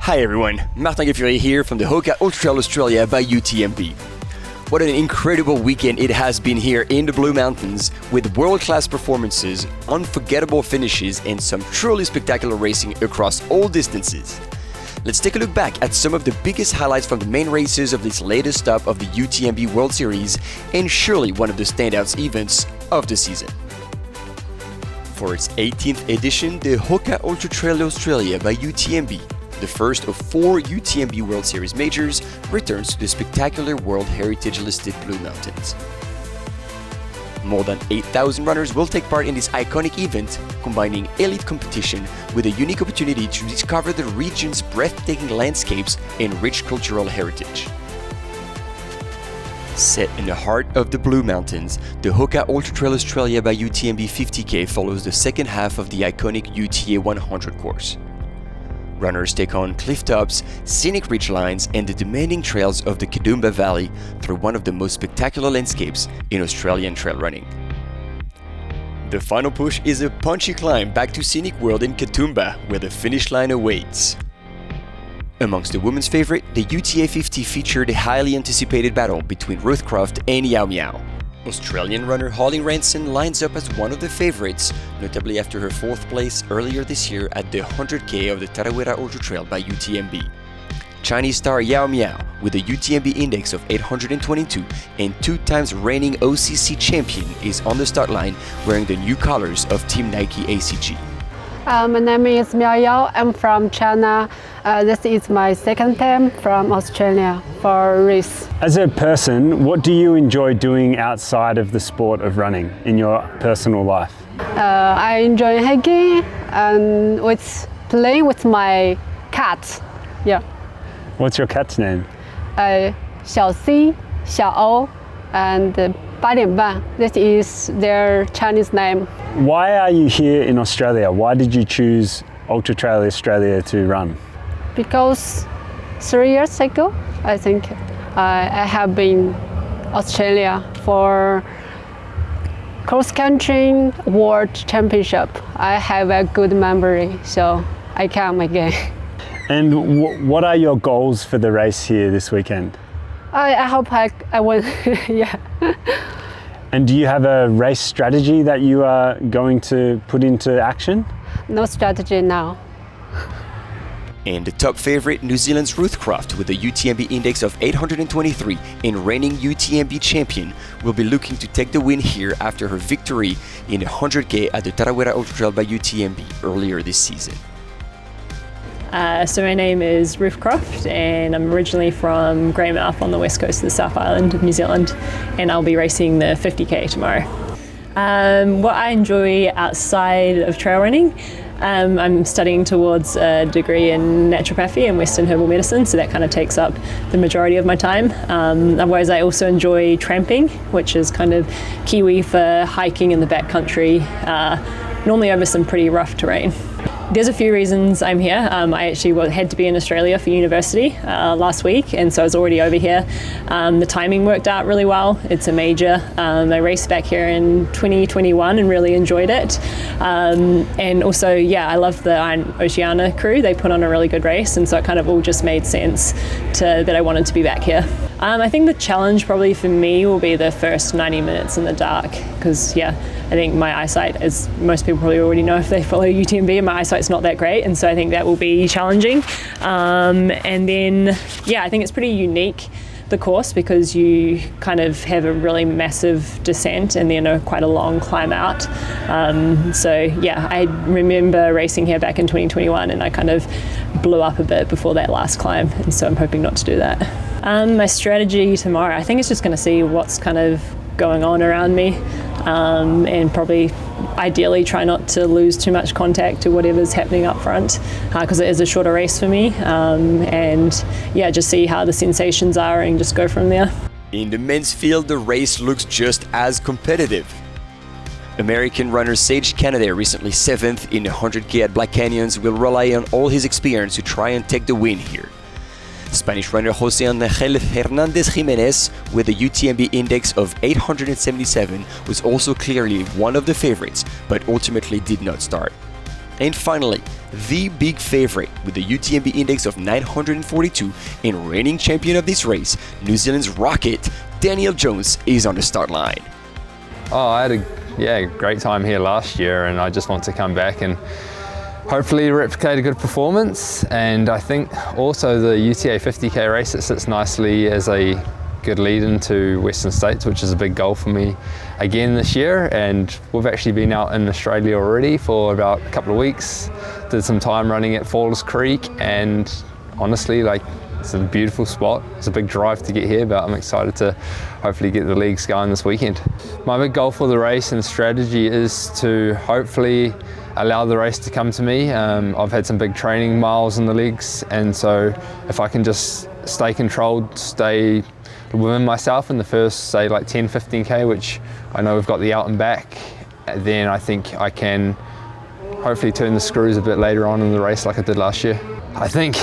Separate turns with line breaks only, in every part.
Hi everyone, Martin Geffury here from the HOKA Ultra Trail Australia by UTMB. What an incredible weekend it has been here in the Blue Mountains with world-class performances, unforgettable finishes and some truly spectacular racing across all distances. Let's take a look back at some of the biggest highlights from the main races of this latest stop of the UTMB World Series and surely one of the standout events of the season. For its 18th edition, the HOKA Ultra Trail Australia by UTMB, the first of 4 UTMB World Series majors, returns to the spectacular World Heritage-listed Blue Mountains. More than 8,000 runners will take part in this iconic event, combining elite competition with a unique opportunity to discover the region's breathtaking landscapes and rich cultural heritage. Set in the heart of the Blue Mountains, the HOKA Ultra Trail Australia by UTMB 50K follows the second half of the iconic UTA100 course. Runners take on cliff tops, scenic ridgelines and the demanding trails of the Kedumba Valley through one of the most spectacular landscapes in Australian trail running. The final push is a punchy climb back to scenic world in Kedumba, where the finish line awaits. Amongst the women's favorite, the UTA50 featured a highly anticipated battle between Ruth, Croft and Miao. Australian runner Holly Ranson lines up as one of the favorites, notably after her 4th place earlier this year at the 100K of the Tarawera Ultra Trail by UTMB. Chinese star Yao Miao, with a UTMB index of 822 and 2 times reigning OCC champion, is on the start line wearing the new colors of Team Nike ACG.
My name is Miao. I'm from China. This is my second time from Australia for a race.
As a person, what do you enjoy doing outside of the sport of running in your personal life?
I enjoy hiking and playing with my cat. Yeah.
What's your cat's name?
Xiao C, Xiao O, and 8点半. This is their Chinese name.
Why are you here in Australia? Why did you choose Ultra Trail Australia to run?
Because 3 years ago, I think, I have been Australia for cross-country world championship. I have a good memory, so I come again.
And what are your goals for the race here this weekend?
I hope I win. Yeah.
And do you have a race strategy that you are going to put into action?
No strategy now.
And the top favorite, New Zealand's Ruth Croft, with a UTMB index of 823 and reigning UTMB champion, will be looking to take the win here after her victory in the 100K at the Tarawera Ultra Trail by UTMB earlier this season.
So my name is Ruth Croft and I'm originally from Greymouth on the west coast of the South Island of New Zealand, and I'll be racing the 50K tomorrow. What I enjoy outside of trail running, I'm studying towards a degree in naturopathy and Western herbal medicine, so that kind of takes up the majority of my time. Otherwise I also enjoy tramping, which is kind of Kiwi for hiking in the backcountry, normally over some pretty rough terrain. There's a few reasons I'm here. I actually had to be in Australia for university last week, and so I was already over here. The timing worked out really well. It's a major. I raced back here in 2021 and really enjoyed it. And also, yeah, I love the Oceania crew. They put on a really good race, and so it kind of all just made sense that I wanted to be back here. I think the challenge probably for me will be the first 90 minutes in the dark, because yeah, I think my eyesight, as most people probably already know if they follow UTMB, my eyesight's not that great, and so I think that will be challenging. And then, yeah, I think it's pretty unique, the course, because you kind of have a really massive descent and then quite a long climb out. So yeah, I remember racing here back in 2021 and I kind of blew up a bit before that last climb, and so I'm hoping not to do that. My strategy tomorrow, I think it's just going to see what's kind of going on around me, and probably ideally try not to lose too much contact to whatever's happening up front, because it is a shorter race for me, and yeah, just see how the sensations are and just go from there.
In the men's field, the race looks just as competitive. American runner Sage Canada, recently 7th in the 100K at Black Canyons, will rely on all his experience to try and take the win here. Spanish runner Jose Angel Hernandez Jimenez, with a UTMB index of 877, was also clearly one of the favorites, but ultimately did not start. And finally, the big favorite with the UTMB index of 942 and reigning champion of this race, New Zealand's rocket, Daniel Jones, is on the start line.
Oh, I had a great time here last year, and I just want to come back and hopefully replicate a good performance. And I think also the UTA50k race, it sits nicely as a good lead into Western States, which is a big goal for me again this year. And we've actually been out in Australia already for about a couple of weeks, did some time running at Falls Creek, and honestly, like, it's a beautiful spot. It's a big drive to get here, but I'm excited to hopefully get the leagues going this weekend. My big goal for the race and strategy is to hopefully allow the race to come to me. I've had some big training miles in the legs, and so if I can just stay controlled, stay within myself in the first, say, like 10, 15k, which I know we've got the out and back, then I think I can hopefully turn the screws a bit later on in the race like I did last year. I think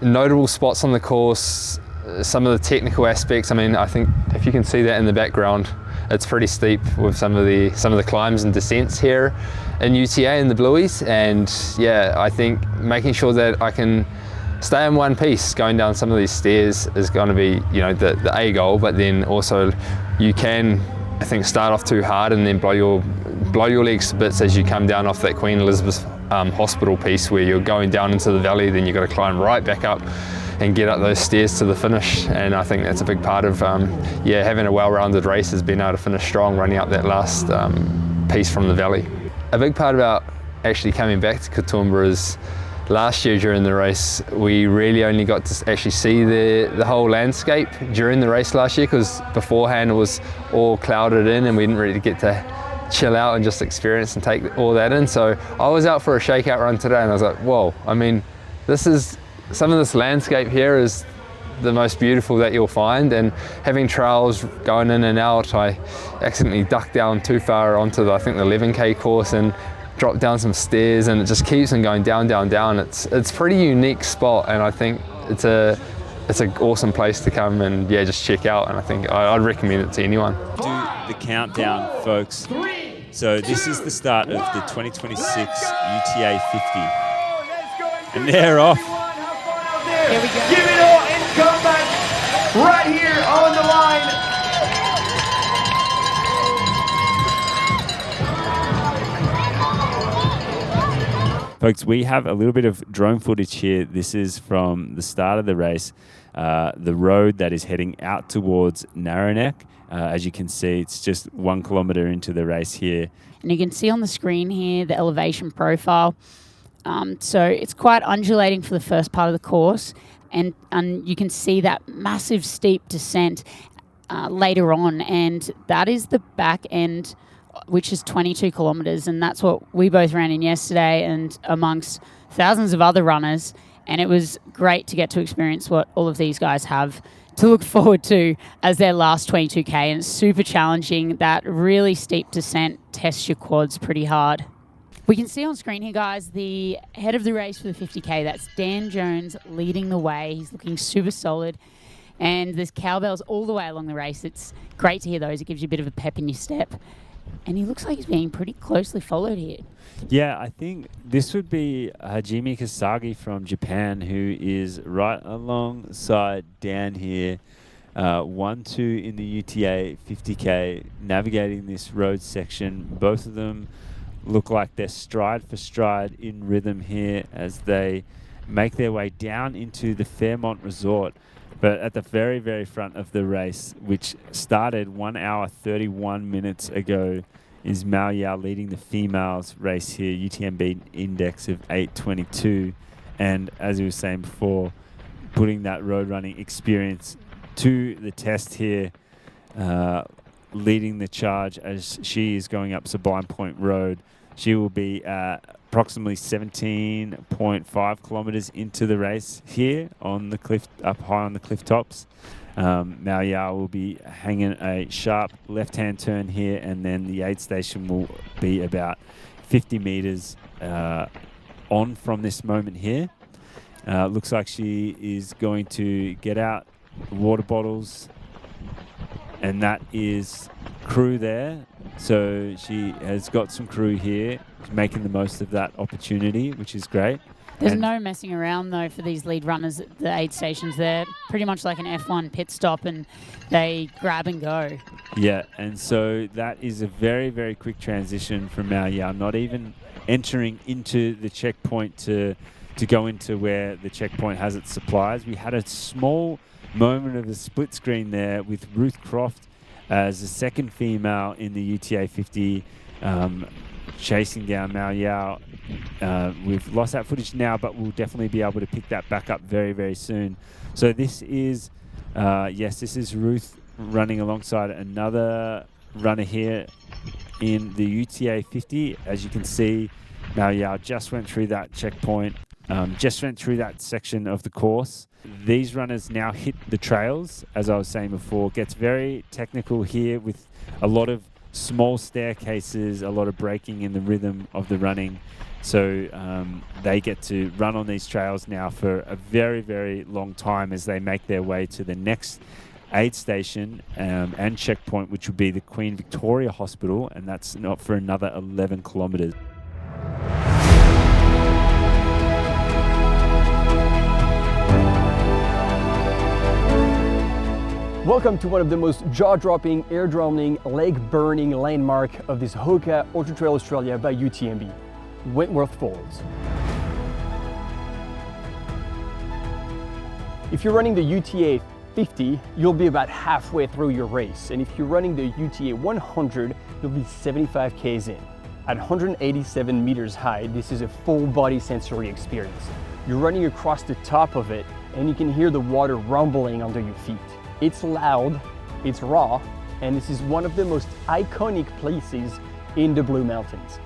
notable spots on the course, some of the technical aspects, I mean, I think if you can see that in the background, it's pretty steep with some of the climbs and descents here in UTA in the Blueies. And yeah, I think making sure that I can stay in one piece going down some of these stairs is going to be, you know, the A goal, but then also you can, I think, start off too hard and then blow your legs to bits as you come down off that Queen Elizabeth Hospital piece where you're going down into the valley, then you've got to climb right back up and get up those stairs to the finish. And I think that's a big part of having a well-rounded race, is being able to finish strong running up that last piece from the valley. A big part about actually coming back to Kedumba is last year during the race, we really only got to actually see the whole landscape during the race last year, because beforehand it was all clouded in and we didn't really get to chill out and just experience and take all that in. So I was out for a shakeout run today and I was like, whoa, I mean, some of this landscape here is the most beautiful that you'll find, and having trails going in and out, I accidentally ducked down too far onto I think the 11k course and dropped down some stairs, and it just keeps on going down, down, down. It's a pretty unique spot, and I think it's an awesome place to come and just check out, and I think I'd recommend it to anyone.
Do the countdown, folks. So this is the start of the 2026 UTA50. And they're off.
Here we go. Give it all and come back right here on the line.
Folks, we have a little bit of drone footage here. This is from the start of the race, the road that is heading out towards Narrowneck. As you can see, it's just 1 kilometre into the race here.
And you can see on the screen here the elevation profile. So it's quite undulating for the first part of the course, and you can see that massive steep descent later on, and that is the back end, which is 22 kilometres, and that's what we both ran in yesterday and amongst thousands of other runners, and it was great to get to experience what all of these guys have to look forward to as their last 22k, and it's super challenging. That really steep descent tests your quads pretty hard. We can see on screen here, guys, the head of the race for the 50k. That's Dan Jones leading the way. He's looking super solid. And there's cowbells all the way along the race. It's great to hear those. It gives you a bit of a pep in your step. And he looks like he's being pretty closely followed here.
Yeah, I think this would be Hajime Kasagi from Japan, who is right alongside Dan here. 1-2 in the UTA 50k, navigating this road section. Both of them look like they're stride for stride in rhythm here as they make their way down into the Fairmont Resort. But at the very, very front of the race, which started 1 hour 31 minutes ago, is Miao leading the females race here, UTMB index of 822. And as we were saying before, putting that road running experience to the test here, leading the charge as she is going up Sublime Point Road. She will be approximately 17.5 kilometers into the race here on the cliff, up high on the cliff tops. Miao will be hanging a sharp left-hand turn here, and then the aid station will be about 50 meters on from this moment here. Looks like she is going to get out water bottles, and that is crew there So she has got some crew here, making the most of that opportunity, which is great.
There's no messing around, though, for these lead runners at the aid stations. They're pretty much like an F1 pit stop, and they grab and go.
Yeah, and so that is a very, very quick transition from Miao, not even entering into the checkpoint to go into where the checkpoint has its supplies. We had a small moment of a split screen there with Ruth Croft as the second female in the UTA50 chasing down Miao. We've lost that footage now, but we'll definitely be able to pick that back up very, very soon. So this is, this is Ruth running alongside another runner here in the UTA50. As you can see, Miao just went through that checkpoint, just went through that section of the course. These runners now hit the trails, as I was saying before. Gets very technical here with a lot of small staircases, a lot of breaking in the rhythm of the running. So they get to run on these trails now for a very, very long time as they make their way to the next aid station and checkpoint, which would be the Queen Victoria Hospital, and that's not for another 11 kilometres.
Welcome to one of the most jaw-dropping, air-drumming, leg-burning landmark of this HOKA Ultra Trail Australia by UTMB, Wentworth Falls. If you're running the UTA50, you'll be about halfway through your race, and if you're running the UTA100, you'll be 75 k's in. At 187 meters high, this is a full-body sensory experience. You're running across the top of it, and you can hear the water rumbling under your feet. It's loud, it's raw, and this is one of the most iconic places in the Blue Mountains.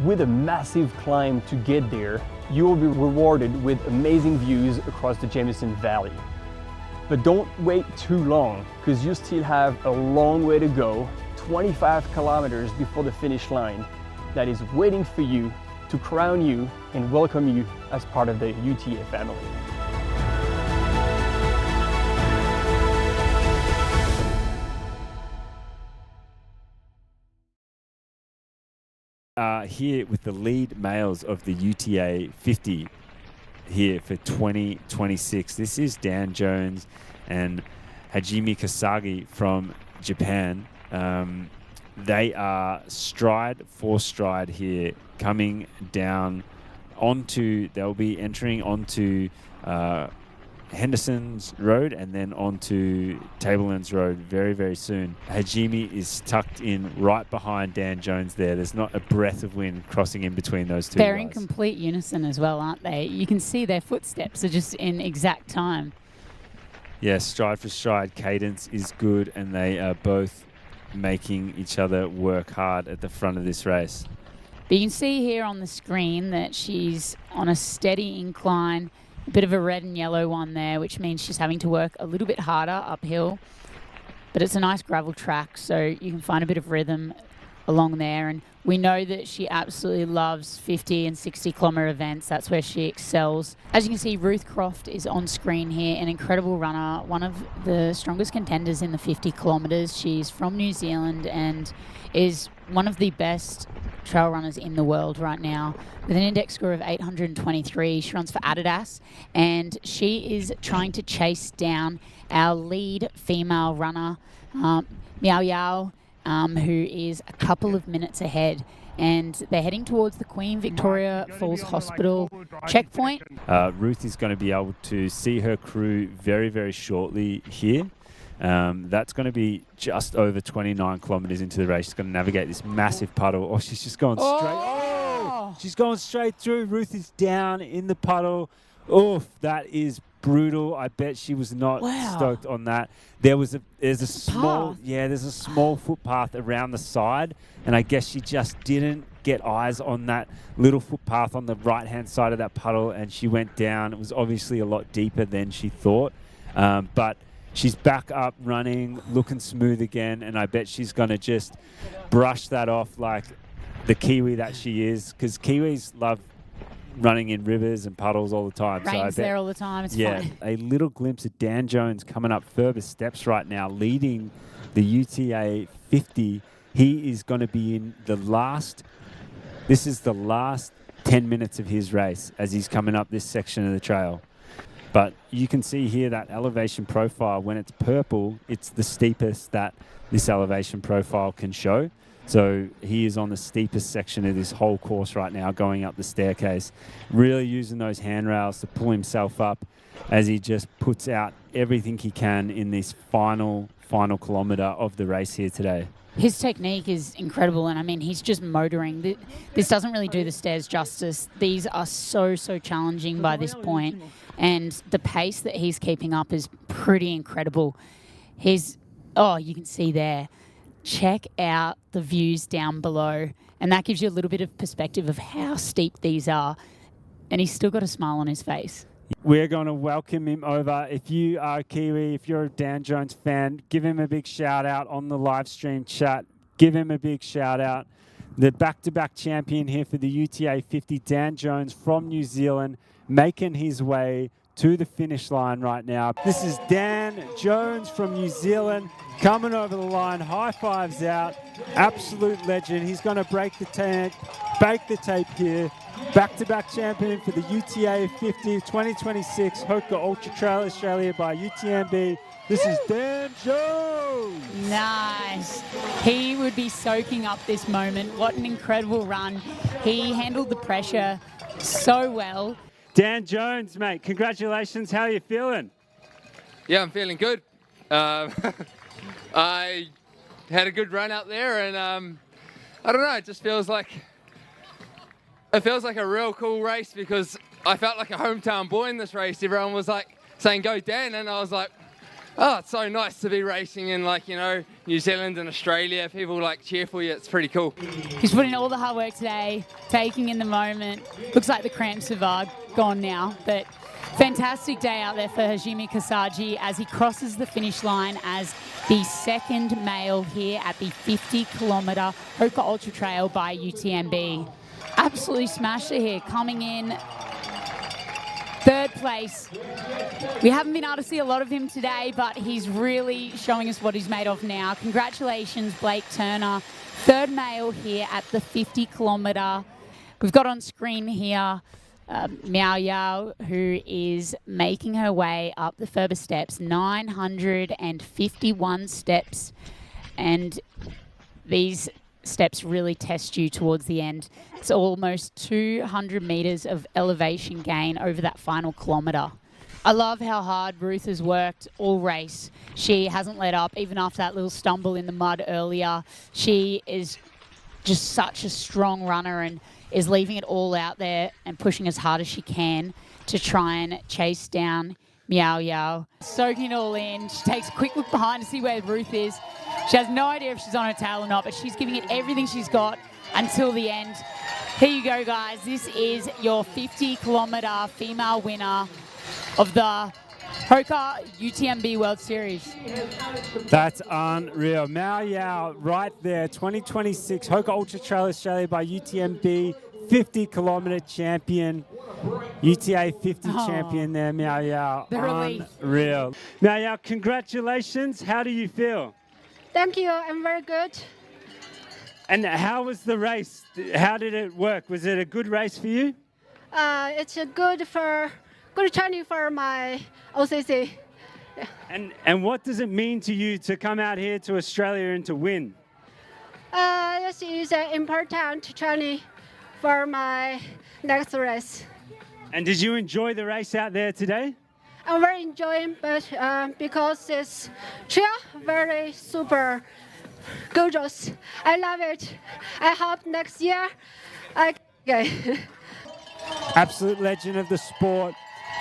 With a massive climb to get there, you will be rewarded with amazing views across the Jameson Valley. But don't wait too long, because you still have a long way to go, 25 kilometers before the finish line, that is waiting for you to crown you and welcome you as part of the UTA family.
Here with the lead males of the UTA50 here for 2026. This is Dan Jones and Hajime Kasagi from Japan. They are stride for stride here, coming down onto, they'll be entering onto Henderson's Road and then onto Tablelands Road very, very soon. Hajime is tucked in right behind Dan Jones there. There's not a breath of wind crossing in between those two
They're
guys.
in complete unison as well, aren't they? You can see their footsteps are just in exact time.
Yeah, stride for stride cadence is good, and they are both making each other work hard at the front of this race.
But you can see here on the screen that she's on a steady incline, a bit of a red and yellow one there, which means she's having to work a little bit harder uphill. But it's a nice gravel track, so you can find a bit of rhythm along there. And we know that she absolutely loves 50 and 60 kilometre events. That's where she excels. As you can see, Ruth Croft is on screen here, an incredible runner, one of the strongest contenders in the 50 kilometres. She's from New Zealand and is one of the best trail runners in the world right now, with an index score of 823. She runs for Adidas, and she is trying to chase down our lead female runner, Miao, who is a couple of minutes ahead. And they're heading towards the Queen Victoria Falls Hospital checkpoint.
Ruth is going to be able to see her crew very, very shortly here. That's going to be just over 29 kilometres into the race. She's going to navigate this massive puddle. Oh, she's just going straight. Oh! She's going straight through. Ruth is down in the puddle. Oof, that is brutal. I bet she was not stoked on that. There's a small footpath around the side, and I guess she just didn't get eyes on that little footpath on the right-hand side of that puddle, and she went down. It was obviously a lot deeper than she thought, but she's back up running, looking smooth again, and I bet she's going to just brush that off like the Kiwi that she is, because Kiwis love running in rivers and puddles all the time.
Rain's there all the time. It's fine.
A little glimpse of Dan Jones coming up Furber Steps right now, leading the UTA 50 he is going to be in this is the last 10 minutes of his race as he's coming up this section of the trail. But you can see here that elevation profile, when it's purple, it's the steepest that this elevation profile can show. So he is on the steepest section of this whole course right now, going up the staircase, really using those handrails to pull himself up as he just puts out everything he can in this final kilometre of the race here today.
His technique is incredible, and I mean, he's just motoring. This doesn't really do the stairs justice. These are so challenging by this point, and the pace that he's keeping up is pretty incredible. You can see there. Check out the views down below, and that gives you a little bit of perspective of how steep these are, and he's still got a smile on his face.
We're going to welcome him over. If you are a Kiwi, if you're a Dan Jones fan, give him a big shout out on the live stream chat. Give him a big shout out. The back-to-back champion here for the UTA50, Dan Jones from New Zealand, making his way to the finish line right now. This is Dan Jones from New Zealand coming over the line. High fives out. Absolute legend. He's going to break the tape here. Back-to-back champion for the UTA50 2026 HOKA Ultra Trail Australia by UTMB. This is Dan Jones.
Nice. He would be soaking up this moment. What an incredible run. He handled the pressure so well.
Dan Jones, mate, congratulations. How are you feeling?
Yeah, I'm feeling good. I had a good run out there, and I don't know, it just feels like a real cool race, because I felt like a hometown boy in this race. Everyone was like saying, "Go Dan," and I was like, oh, it's so nice to be racing in, like, you know, New Zealand and Australia. People like cheer for you. It's pretty cool.
He's putting in all the hard work today, taking in the moment. Looks like the cramps have gone now, but fantastic day out there for Hajime Kasagi as he crosses the finish line as the second male here at the 50-kilometre HOKA Ultra Trail by UTMB. Absolutely smashed it here, coming in third place. We haven't been able to see a lot of him today, but he's really showing us what he's made of now. Congratulations, Blake Turner. Third male here at the 50-kilometre. We've got on screen here Miao, who is making her way up the Furber Steps, 951 steps. And these steps really test you towards the end. It's almost 200 metres of elevation gain over that final kilometre. I love how hard Ruth has worked all race. She hasn't let up, even after that little stumble in the mud earlier. She is just such a strong runner and is leaving it all out there and pushing as hard as she can to try and chase down Miao. Soaking it all in. She takes a quick look behind to see where Ruth is. She has no idea if she's on her tail or not, but she's giving it everything she's got until the end. Here you go, guys. This is your 50-kilometre female winner of the HOKA UTMB World Series.
That's unreal. Miao right there, 2026 HOKA Ultra Trail Australia by UTMB, 50-kilometre champion, UTA50 champion there, Miao.
The relief.
Unreal. Miao, congratulations. How do you feel?
Thank you. I'm very good.
And how was the race? How did it work? Was it a good race for you?
It's a good training for my OCC.
And what does it mean to you to come out here to Australia and to win?
This is an important training for my next race.
And did you enjoy the race out there today?
I'm very enjoying, but because this trail very super gorgeous. I love it. I hope next year
Absolute legend of the sport.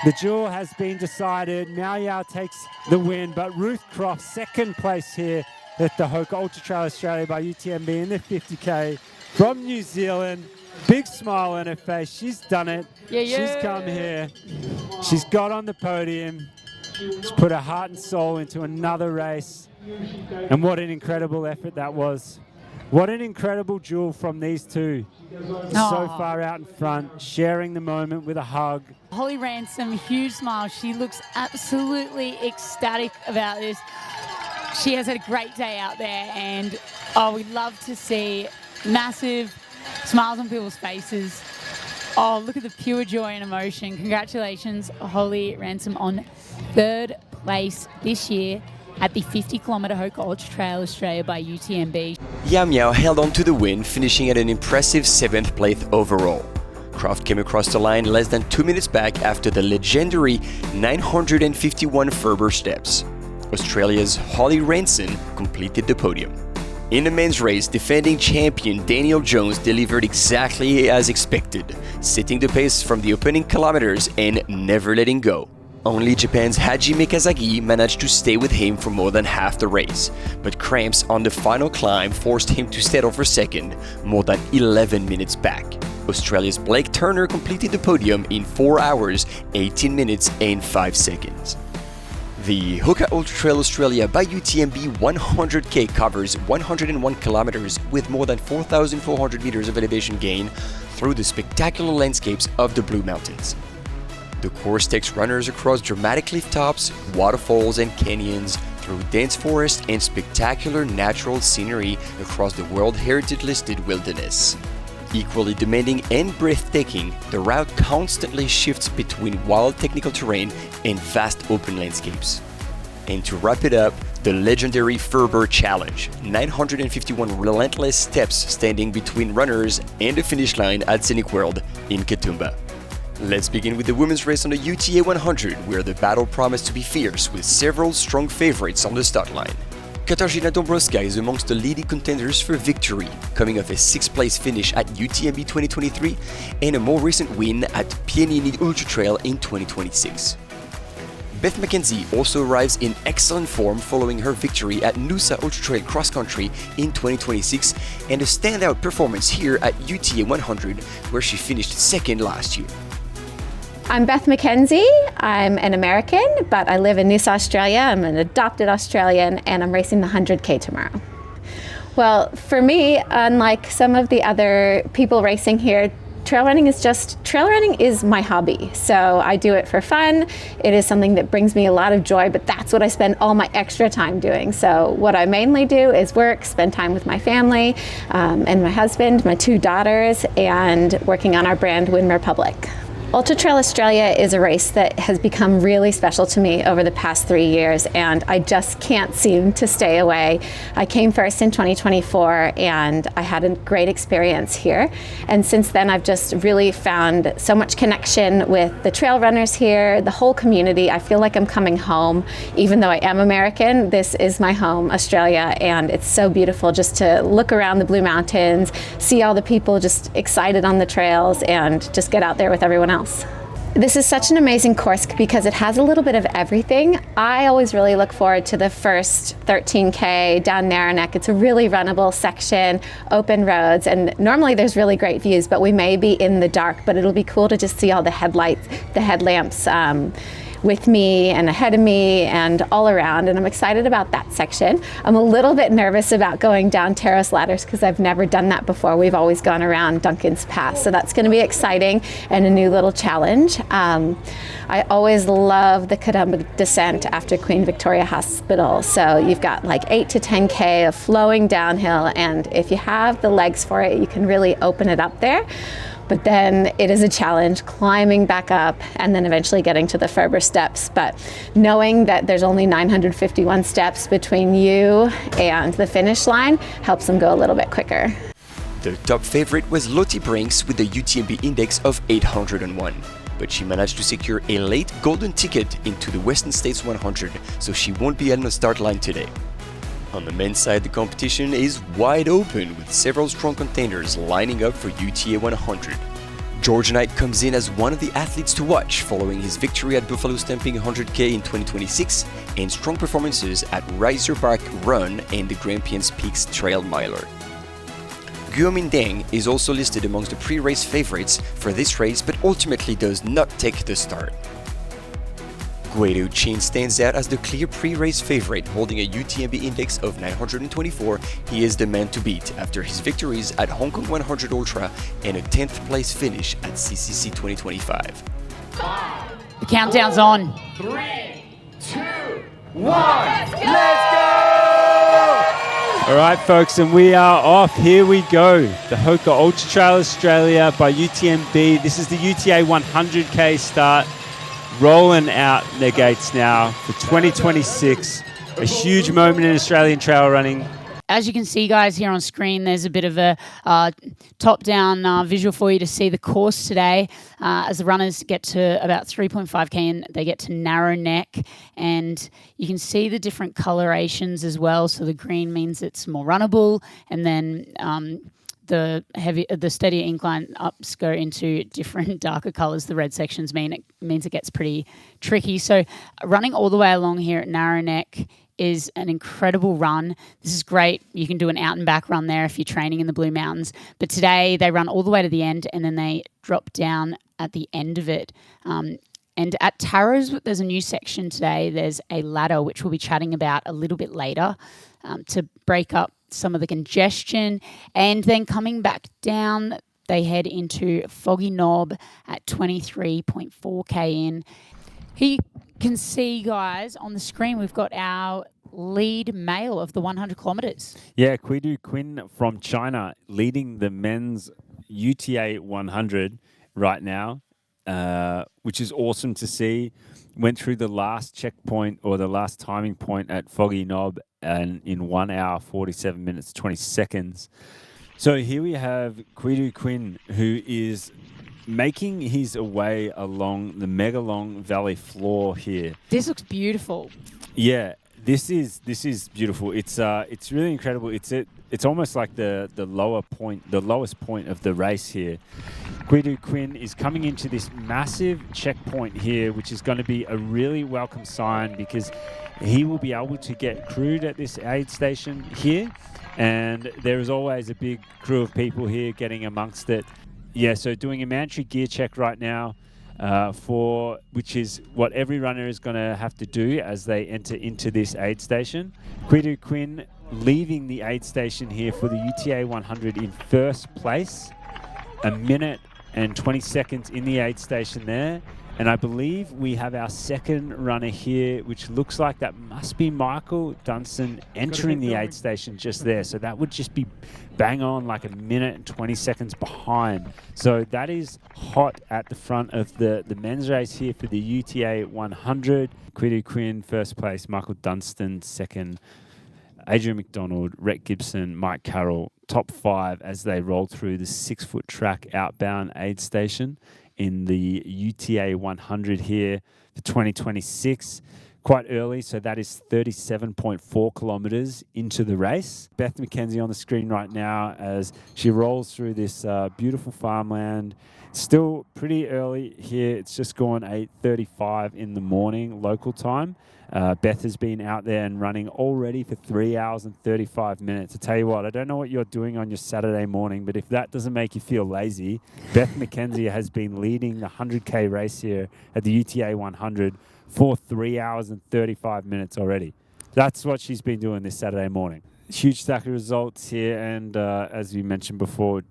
The duel has been decided. Miao takes the win, but Ruth Croft, second place here at the HOKA Ultra Trail Australia by UTMB in the 50K from New Zealand. Big smile on her face. She's done it. She's come here. She's got on the podium. She's put her heart and soul into another race. And what an incredible effort that was. What an incredible duel from these two. So far out in front, sharing the moment with a hug.
Holly Ransom, huge smile. She looks absolutely ecstatic about this. she has had a great day out there, and we love to see massive smiles on people's faces. Oh, look at the pure joy and emotion. Congratulations, Holly Ransom, on 3rd place this year at the 50-kilometre HOKA Ultra Trail Australia by UTMB.
Miao held on to the win, finishing at an impressive 7th place overall. Croft came across the line less than 2 minutes back after the legendary 951 Furber Steps. Australia's Holly Ransom completed the podium. In the men's race, defending champion Daniel Jones delivered exactly as expected, setting the pace from the opening kilometers and never letting go. Only Japan's Hajime Kazagi managed to stay with him for more than half the race, but cramps on the final climb forced him to settle for second, more than 11 minutes back. Australia's Blake Turner completed the podium in 4 hours, 18 minutes and 5 seconds. The HOKA Ultra Trail Australia by UTMB 100K covers 101 kilometers with more than 4,400 meters of elevation gain through the spectacular landscapes of the Blue Mountains. The course takes runners across dramatic cliff tops, waterfalls and canyons, through dense forest and spectacular natural scenery across the World Heritage listed wilderness. Equally demanding and breathtaking, the route constantly shifts between wild technical terrain and vast open landscapes. And to wrap it up, the legendary Furber Challenge, 951 relentless steps standing between runners and the finish line at Scenic World in Kedumba. Let's begin with the women's race on the UTA100, where the battle promised to be fierce with several strong favorites on the start line. Katarzyna Dąbrowska is amongst the leading contenders for victory, coming off a 6th place finish at UTMB 2023 and a more recent win at Pienini Ultra Trail in 2026. Beth McKenzie also arrives in excellent form following her victory at Noosa Ultra Trail Cross Country in 2026 and a standout performance here at UTA100, where she finished 2nd last year.
I'm Beth McKenzie. I'm an American, but I live in Noosa, Australia. I'm an adopted Australian, and I'm racing the 100K tomorrow. Well, for me, unlike some of the other people racing here, trail running is my hobby. So I do it for fun. It is something that brings me a lot of joy, but that's what I spend all my extra time doing. So what I mainly do is work, spend time with my family, and my husband, my 2 daughters, and working on our brand, Win Republic. Ultra Trail Australia is a race that has become really special to me over the past 3 years, and I just can't seem to stay away. I came first in 2024 and I had a great experience here, and since then I've just really found so much connection with the trail runners here, the whole community. I feel like I'm coming home. Even though I am American, this is my home, Australia, and it's so beautiful just to look around the Blue Mountains, see all the people just excited on the trails, and just get out there with everyone else. This is such an amazing course because it has a little bit of everything. I always really look forward to the first 13K down Narrowneck. It's a really runnable section, open roads, and normally there's really great views, but we may be in the dark, but it'll be cool to just see all the headlights, the headlamps with me and ahead of me and all around, and I'm excited about that section. I'm a little bit nervous about going down terrace ladders because I've never done that before. We've always gone around Duncan's Pass, so that's going to be exciting and a new little challenge. I always love the Kedumba descent after Queen Victoria Hospital, so you've got like 8 to 10K of flowing downhill, and if you have the legs for it, you can really open it up there. But then it is a challenge climbing back up and then eventually getting to the Furber Steps. But knowing that there's only 951 steps between you and the finish line helps them go a little bit quicker.
The top favorite was Lottie Brinks with a UTMB index of 801. But she managed to secure a late golden ticket into the Western States 100, so she won't be on the start line today. On the men's side, the competition is wide open with several strong contenders lining up for UTA100. George Knight comes in as one of the athletes to watch following his victory at Buffalo Stamping 100K in 2026 and strong performances at Riser Park Run and the Grampians Peaks Trail Miler. Guomin Deng is also listed amongst the pre-race favorites for this race, but ultimately does not take the start. Guido Chin stands out as the clear pre-race favorite, holding a UTMB index of 924. He is the man to beat after his victories at Hong Kong 100 Ultra and a 10th place finish at CCC 2025.
The countdown's on.
3, 2, 1, let's go!
All right, folks, and we are off. Here we go. The HOKA Ultra Trail Australia by UTMB. This is the UTA 100K start. Rolling out their gates now for 2026. A huge moment in Australian trail running.
As you can see, guys, here on screen, there's a bit of a top-down visual for you to see the course today. As the runners get to about 3.5K in, they get to narrow neck, and you can see the different colorations as well. So the green means it's more runnable, and then the steadier incline ups go into different darker colors. The red sections means it gets pretty tricky. So running all the way along here at narrow neck is an incredible run. This is great. You can do an out and back run there if you're training in the Blue Mountains. But today they run all the way to the end and then they drop down at the end of it. And at Tarrows, there's a new section today. There's a ladder, which we'll be chatting about a little bit later, to break up some of the congestion. And then coming back down, they head into Foggy Knob at 23.4K in. Here you can see, guys, on the screen, we've got our lead male of the 100 kilometers.
Yeah, Qidu Quinn from China leading the men's UTA 100 right now, which is awesome to see. Went through the last checkpoint or the last timing point at Foggy Knob and in 1 hour, 47 minutes, 20 seconds. So here we have Qidu Quinn, who is making his way along the mega long valley floor here.
This looks beautiful.
Yeah, this is beautiful. It's really incredible. It's almost like the lowest point of the race here. Qidu Quinn is coming into this massive checkpoint here, which is going to be a really welcome sign because he will be able to get crewed at this aid station here, and there is always a big crew of people here getting amongst it. Yeah, so doing a mandatory gear check right now, which is what every runner is going to have to do as they enter into this aid station. Qidu Quinn leaving the aid station here for the UTA 100 in first place, 1 minute and 20 seconds in the aid station there. And I believe we have our second runner here, which looks like that must be Michael Dunstan entering the aid station just there. So that would just be bang on like 1 minute and 20 seconds behind. So that is hot at the front of the men's race here for the UTA 100. Qidu Quinn, first place. Michael Dunstan, second. Adrian McDonald, Rhett Gibson, Mike Carroll, top 5 as they roll through the 6-foot track outbound aid station in the UTA 100 here for 2026. Quite early, so that is 37.4 kilometers into the race. Beth McKenzie on the screen right now as she rolls through this beautiful farmland. Still pretty early here. It's just gone 8:35 in the morning local time. Beth has been out there and running already for 3 hours and 35 minutes. I tell you what, I don't know what you're doing on your Saturday morning, but if that doesn't make you feel lazy, Beth McKenzie has been leading the 100K race here at the UTA 100 for 3 hours and 35 minutes already. That's what she's been doing this Saturday morning. Huge stack of results here, and as we mentioned before,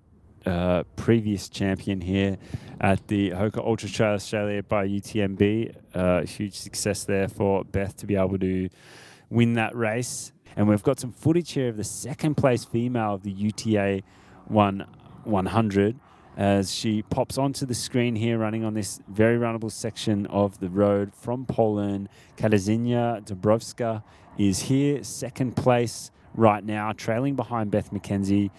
previous champion here at the HOKA Ultra Trail Australia by UTMB. Huge success there for Beth to be able to win that race. And we've got some footage here of the second place female of the UTA 100 as she pops onto the screen here running on this very runnable section of the road from Poland. Katarzyna Dąbrowska is here, second place right now, trailing behind Beth McKenzie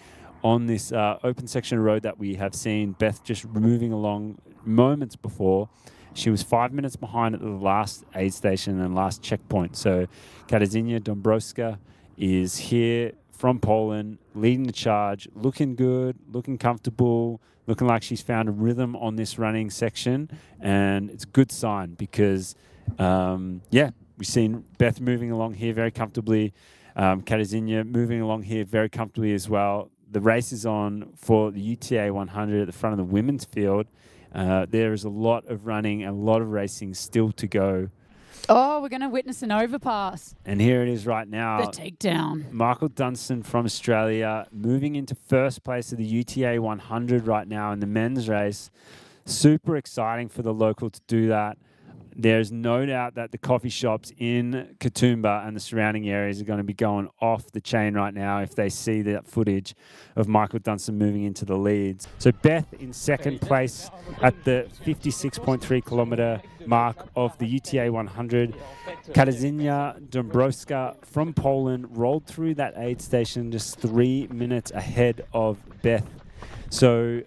on this open section of road that we have seen Beth just moving along moments before. She was 5 minutes behind at the last aid station and last checkpoint. So Katarzyna Dąbrowska is here from Poland, leading the charge, looking good, looking comfortable, looking like she's found a rhythm on this running section. And it's a good sign because, we've seen Beth moving along here very comfortably. Katarzyna moving along here very comfortably as well. The race is on for the UTA 100 at the front of the women's field. There is a lot of running and a lot of racing still to go.
Oh, we're going to witness an overpass.
And here it is right now.
The takedown.
Michael Dunstan from Australia moving into first place of the UTA 100 right now in the men's race. Super exciting for the local to do that. There's no doubt that the coffee shops in Kedumba and the surrounding areas are going to be going off the chain right now if they see that footage of Michael Dunstan moving into the leads. So Beth in second place at the 56.3 kilometre mark of the UTA100. Katarzyna Dąbrowska from Poland rolled through that aid station just 3 minutes ahead of Beth. So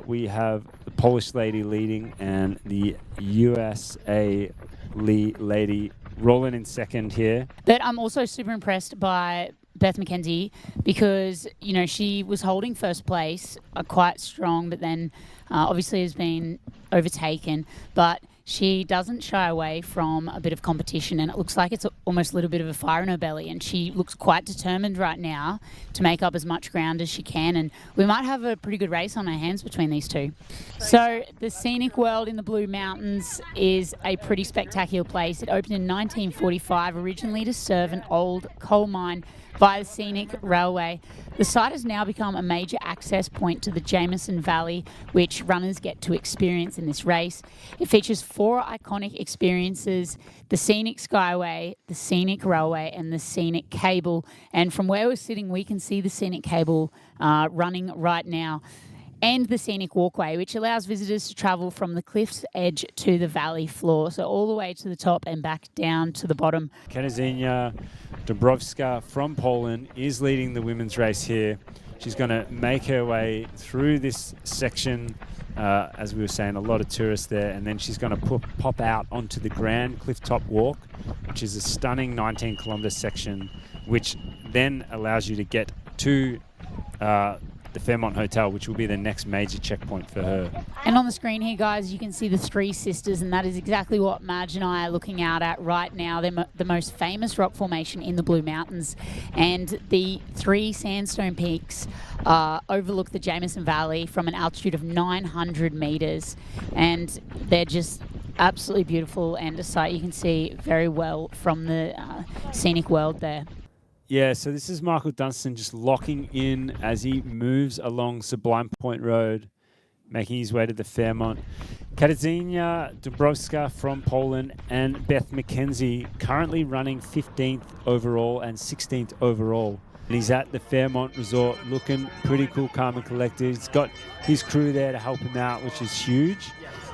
we have the Polish lady leading and the USA lady rolling in second here.
But I'm also super impressed by Beth McKenzie because, you know, she was holding first place, quite strong, but then obviously has been overtaken. But she doesn't shy away from a bit of competition, and it looks like it's almost a little bit of a fire in her belly, and she looks quite determined right now to make up as much ground as she can, and we might have a pretty good race on our hands between these two. So the scenic world in the Blue Mountains is a pretty spectacular place. It opened in 1945, originally to serve an old coal mine via the scenic railway. The site has now become a major access point to the Jameson Valley, which runners get to experience in this race. It features 4 iconic experiences: the scenic skyway, the scenic railway, and the scenic cable. And from where we're sitting, we can see the scenic cable running right now, and the scenic walkway, which allows visitors to travel from the cliff's edge to the valley floor, so all the way to the top and back down to the bottom.
Katarzyna Dąbrowska from Poland is leading the women's race here. She's going to make her way through this section, as we were saying, a lot of tourists there, and then she's going to pop out onto the Grand Clifftop Walk, which is a stunning 19-kilometre section, which then allows you to get to the Fairmont Hotel, which will be the next major checkpoint for her.
And on the screen here, guys, you can see the Three Sisters, and that is exactly what Madge and I are looking out at right now. They're the most famous rock formation in the Blue Mountains, and the 3 sandstone peaks overlook the Jameson Valley from an altitude of 900 meters, and they're just absolutely beautiful, and a sight you can see very well from the scenic world there.
Yeah, so this is Michael Dunstan just locking in as he moves along Sublime Point Road, making his way to the Fairmont. Katarzyna Dąbrowska from Poland and Beth McKenzie currently running 15th overall and 16th overall. And he's at the Fairmont Resort looking pretty cool, calm and collected. He's got his crew there to help him out, which is huge.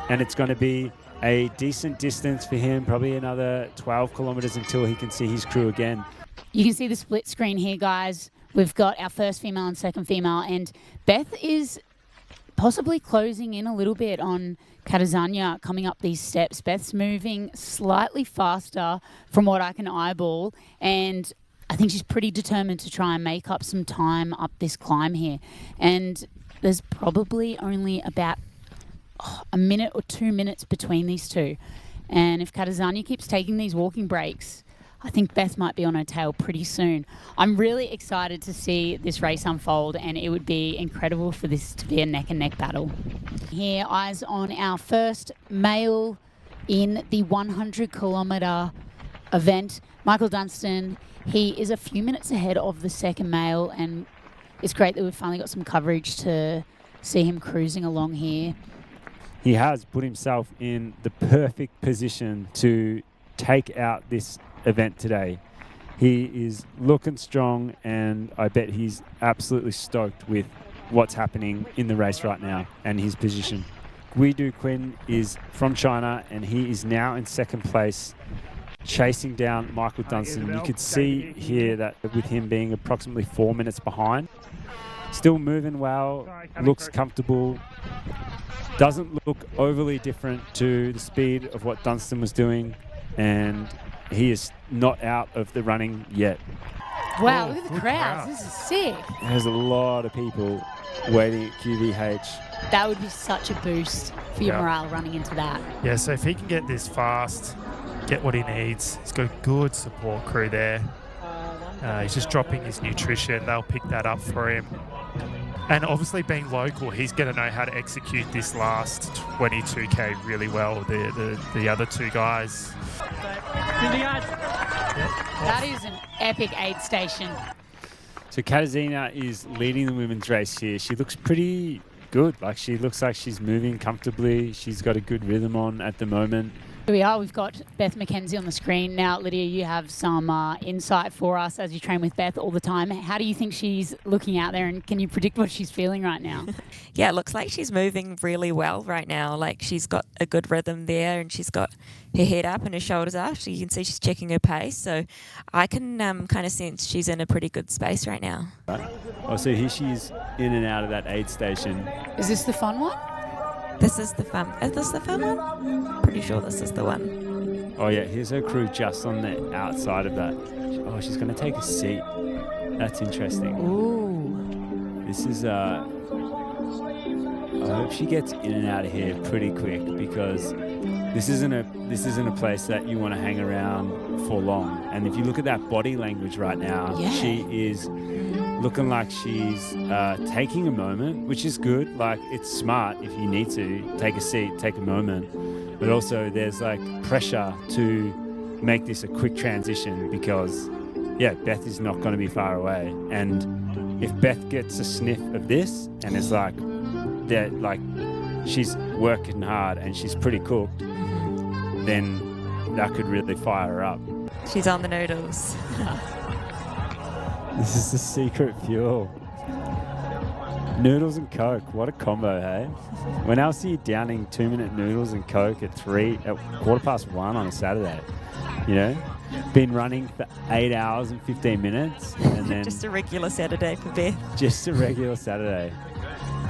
And it's going to be a decent distance for him, probably another 12 kilometers until he can see his crew again.
You can see the split screen here, guys. We've got our first female and second female, and Beth is possibly closing in a little bit on Katarzyna coming up these steps. Beth's moving slightly faster from what I can eyeball, and I think she's pretty determined to try and make up some time up this climb here. And there's probably only about a minute or 2 minutes between these two. And if Katarzyna keeps taking these walking breaks, I think Beth might be on her tail pretty soon. I'm really excited to see this race unfold, and it would be incredible for this to be a neck-and-neck battle. Here, eyes on our first male in the 100-kilometre event, Michael Dunstan. He is a few minutes ahead of the second male, and it's great that we've finally got some coverage to see him cruising along here.
He has put himself in the perfect position to take out this event today. He is looking strong, and I bet he's absolutely stoked with what's happening in the race right now and his position. Guidu Quinn is from China, and he is now in second place, chasing down Michael Dunstan. You could see here that with him being approximately 4 minutes behind, still moving well, looks comfortable, doesn't look overly different to the speed of what Dunstan was doing, and he is not out of the running yet.
Wow, look at the crowds. This is sick.
There's a lot of people waiting at QVH.
That would be such a boost for your morale running into that.
Yeah, so if he can get this fast, get what he needs, he's got a good support crew there. He's just dropping his nutrition. They'll pick that up for him. And obviously being local, he's going to know how to execute this last 22K really well. The other two guys.
That is an epic aid station.
So Katarzyna is leading the women's race here. She looks pretty good. Like, she looks like she's moving comfortably. She's got a good rhythm on at the moment.
Here we are. We've got Beth McKenzie on the screen. Now, Lydia, you have some insight for us as you train with Beth all the time. How do you think she's looking out there, and can you predict what she's feeling right now?
Yeah, it looks like she's moving really well right now. Like, she's got a good rhythm there, and she's got her head up and her shoulders up. So you can see she's checking her pace. So I can kind of sense she's in a pretty good space right now.
Oh, so here she is in and out of that aid station.
Is this the fun one?
This is the fun. Is this the fun one? Pretty sure this is the one.
Oh yeah, here's her crew just on the outside of that. Oh, she's going to take a seat. That's interesting.
Ooh.
This is, I hope she gets in and out of here pretty quick, because this isn't a place that you want to hang around for long. And if you look at that body language right now,
yeah.
She is looking like she's taking a moment, which is good. Like, it's smart if you need to take a seat, take a moment. But also there's like pressure to make this a quick transition, because, yeah, Beth is not going to be far away. And if Beth gets a sniff of this and is like, that, like, she's working hard and she's pretty cooked, then that could really fire her up.
She's on the noodles.
This is the secret fuel. Noodles and Coke, what a combo, hey? When else are you downing 2-minute noodles and Coke at 1:15 on a Saturday? You know? Been running for 8 hours and 15 minutes, and then
Just a regular Saturday for Beth.
just a regular Saturday.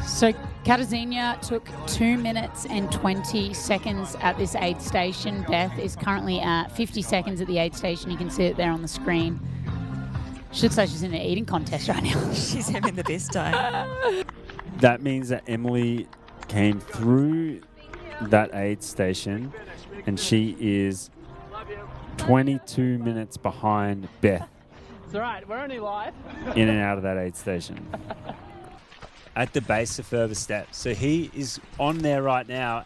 So Katarzyna took 2 minutes and 20 seconds at this aid station. Beth is currently at 50 seconds at the aid station. You can see it there on the screen. She looks like she's in an eating contest right now.
She's having the best time.
That means that Emily came through that aid station, and she is 22 minutes behind Beth.
It's all right, we're only live.
In and out of that aid station. At the base of Furber Steps. So he is on there right now.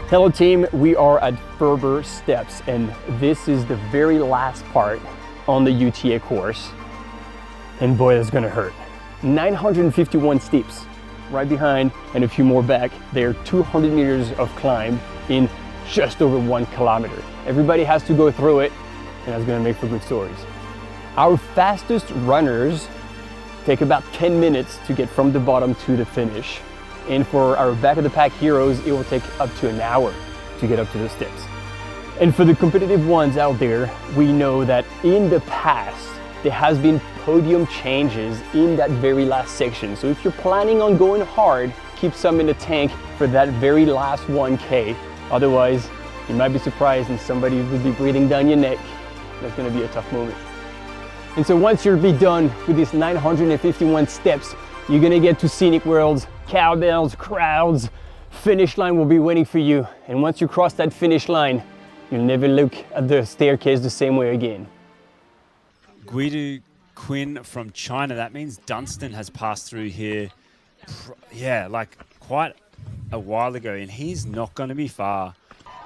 Hello team, we are at Furber Steps, and this is the very last part on the UTA course. And boy, that's gonna hurt. 951 steps right behind and a few more back. They're 200 meters of climb in just over 1 kilometer. Everybody has to go through it, and that's gonna make for good stories. Our fastest runners take about 10 minutes to get from the bottom to the finish. And for our back of the pack heroes, it will take up to an hour to get up to the steps. And for the competitive ones out there, we know that in the past, there has been podium changes in that very last section. So if you're planning on going hard, keep some in the tank for that very last 1K. Otherwise, you might be surprised and somebody will be breathing down your neck. That's gonna be a tough moment. And so once you're done with these 951 steps, you're gonna get to scenic worlds, cowbells, crowds. Finish line will be waiting for you. And once you cross that finish line, you'll never look at the staircase the same way again.
Guido Quinn from China. That means Dunstan has passed through here, like quite a while ago, and he's not going to be far.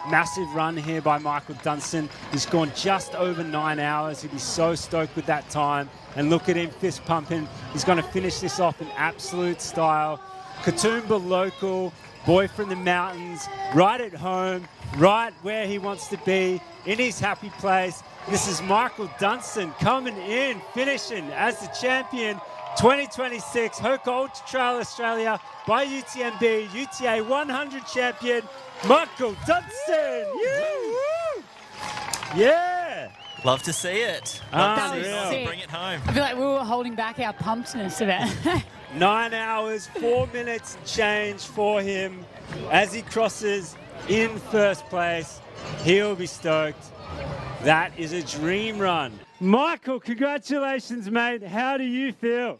Massive run here by Michael Dunstan. He's gone just over 9 hours. He'd be so stoked with that time. And look at him fist pumping. He's going to finish this off in absolute style. Kedumba local, boy from the mountains, right at home, right where he wants to be, in his happy place. This is Michael Dunstan coming in, finishing as the champion 2026 HOKA Ultra Trail Australia by UTMB, UTA100 champion, Michael Dunstan. Yeah.
Love to see it. Love to see it. Bring it home.
I feel like we were holding back our pumpedness about
9 hours, 4 minutes change for him as he crosses in first place. He'll be stoked. That is a dream run. Michael, congratulations, mate. How do you feel?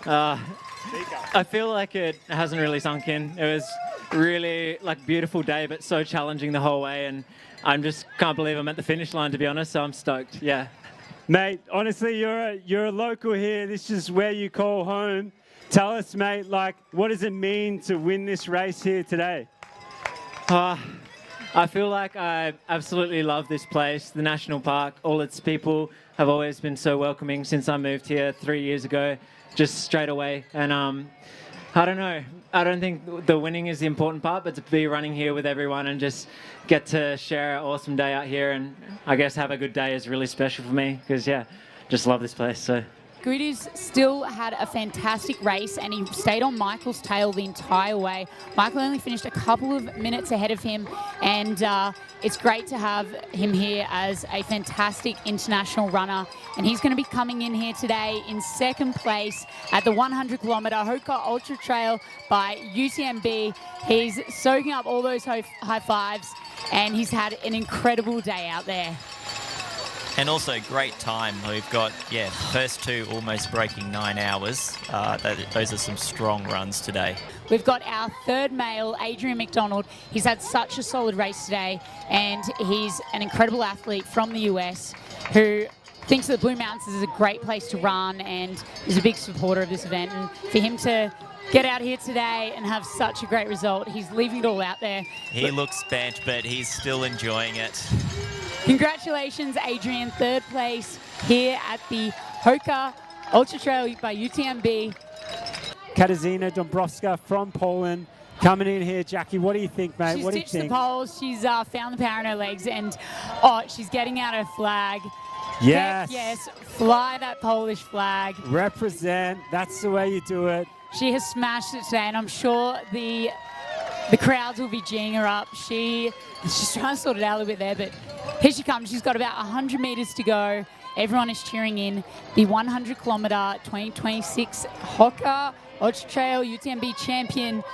I feel like it hasn't really sunk in. It was really like beautiful day, but so challenging the whole way, and I just can't believe I'm at the finish line, to be honest. So I'm stoked. Yeah,
mate. Honestly, you're a local here. This is where you call home. Tell us, mate. Like, what does it mean to win this race here today?
I feel like I absolutely love this place, the national park. All its people have always been so welcoming since I moved here 3 years ago. just straight away. And I don't know. I don't think the winning is the important part, but to be running here with everyone and just get to share an awesome day out here and I guess have a good day is really special for me because, yeah, just love this place. So.
Guido's still had a fantastic race and he stayed on Michael's tail the entire way. Michael only finished a couple of minutes ahead of him, and it's great to have him here as a fantastic international runner. And he's going to be coming in here today in second place at the 100 kilometre HOKA Ultra Trail by UTMB. He's soaking up all those high fives and he's had an incredible day out there.
And also great time. We've got, first two almost breaking 9 hours. Those are some strong runs today.
We've got our third male, Adrian McDonald. He's had such a solid race today, and he's an incredible athlete from the US who thinks that the Blue Mountains is a great place to run and is a big supporter of this event. And for him to get out here today and have such a great result, he's leaving it all out there.
He looks spent, but he's still enjoying it.
Congratulations, Adrian, third place here at the HOKA Ultra Trail by UTMB.
Katarzyna Dąbrowska from Poland coming in here. Jackie, what do you think, mate?
She's
what do you
ditched
think?
the poles. She's found the power in her legs, and she's getting out her flag.
Yes.
Yes, fly that Polish flag.
Represent. That's the way you do it.
She has smashed it today, and I'm sure the crowds will be geeing her up. She's trying to sort it out a little bit there, but here she comes. She's got about 100 metres to go. Everyone is cheering in. The 100 kilometre 2026 HOKA Ultra Trail UTMB champion.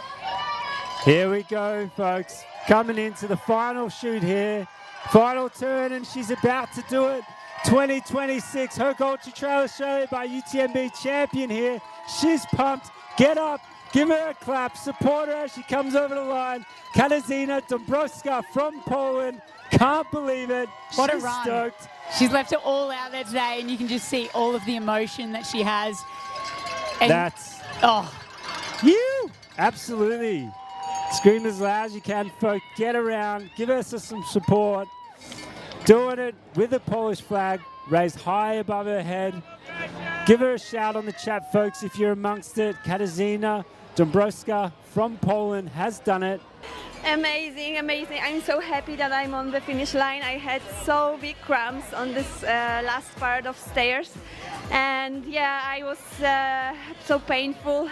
Here we go, folks. Coming into the final shoot here. Final turn, and she's about to do it. 2026 HOKA Ultra Trail Australia by UTMB champion here. She's pumped. Get up. Give her a clap. Support her as she comes over the line. Katarzyna Dąbrowska from Poland. Can't believe it.
What
She's
a run.
stoked.
She's left it all out there today, and you can just see all of the emotion that she has. And
You! Absolutely. Scream as loud as you can, folks. Get around. Give us some support. Doing it with the Polish flag raised high above her head. Give her a shout on the chat, folks, if you're amongst it. Katarzyna Dąbrowska from Poland has done it.
Amazing, amazing. I'm so happy that I'm on the finish line. I had so big cramps on this last part of stairs. And yeah, I was so painful.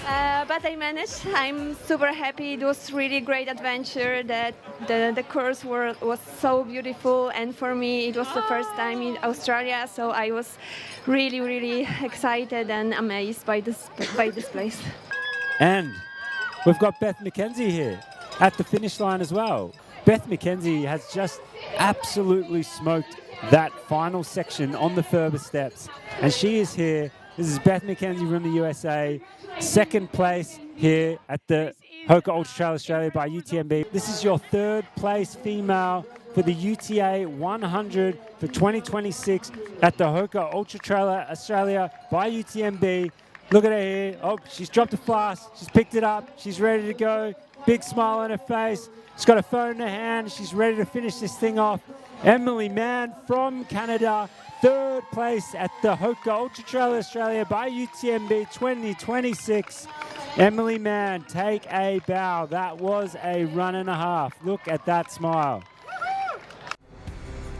But I managed. I'm super happy. It was really great adventure. That the course was so beautiful, and for me it was the first time in Australia, so I was really, really excited and amazed by this place.
And we've got Beth McKenzie here at the finish line as well. Beth McKenzie has just absolutely smoked that final section on the Furber Steps, and she is here. This is Beth McKenzie from the USA. Second place here at the HOKA Ultra Trail Australia by UTMB. This is your third place female for the UTA100 for 2026 at the HOKA Ultra Trail Australia by UTMB. Look at her here. Oh, she's dropped a flask. She's picked it up. She's ready to go. Big smile on her face. She's got a phone in her hand. She's ready to finish this thing off. Emily Mann from Canada. Third place at the HOKA Ultra Trail Australia by UTMB 2026. Emily Mann, take a bow. That was a run and a half. Look at that smile.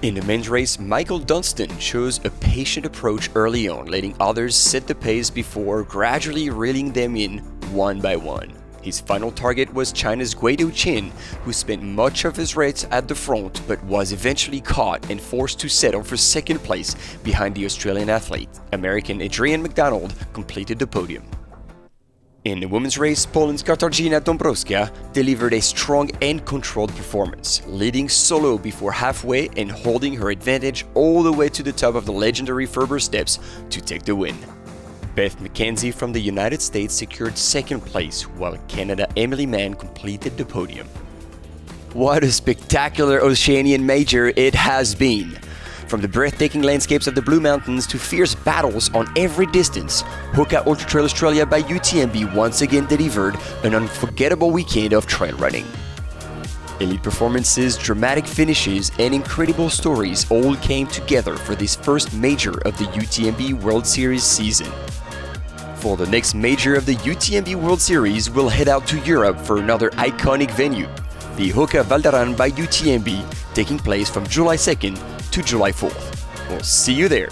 In the men's race, Michael Dunstan chose a patient approach early on, letting others set the pace before gradually reeling them in one by one. His final target was China's Guido Chin, who spent much of his race at the front but was eventually caught and forced to settle for second place behind the Australian athlete. American Adrian McDonald completed the podium. In the women's race, Poland's Katarzyna Dąbrowska delivered a strong and controlled performance, leading solo before halfway and holding her advantage all the way to the top of the legendary Furber Steps to take the win. Beth McKenzie from the United States secured second place, while Canada Emily Mann completed the podium. What a spectacular Oceanian major it has been! From the breathtaking landscapes of the Blue Mountains to fierce battles on every distance, HOKA Ultra Trail Australia by UTMB once again delivered an unforgettable weekend of trail running. Elite performances, dramatic finishes, and incredible stories all came together for this first major of the UTMB World Series season. For the next major of the UTMB World Series, we'll head out to Europe for another iconic venue, the HOKA Valdaran by UTMB, taking place from July 2nd to July 4th. We'll see you there.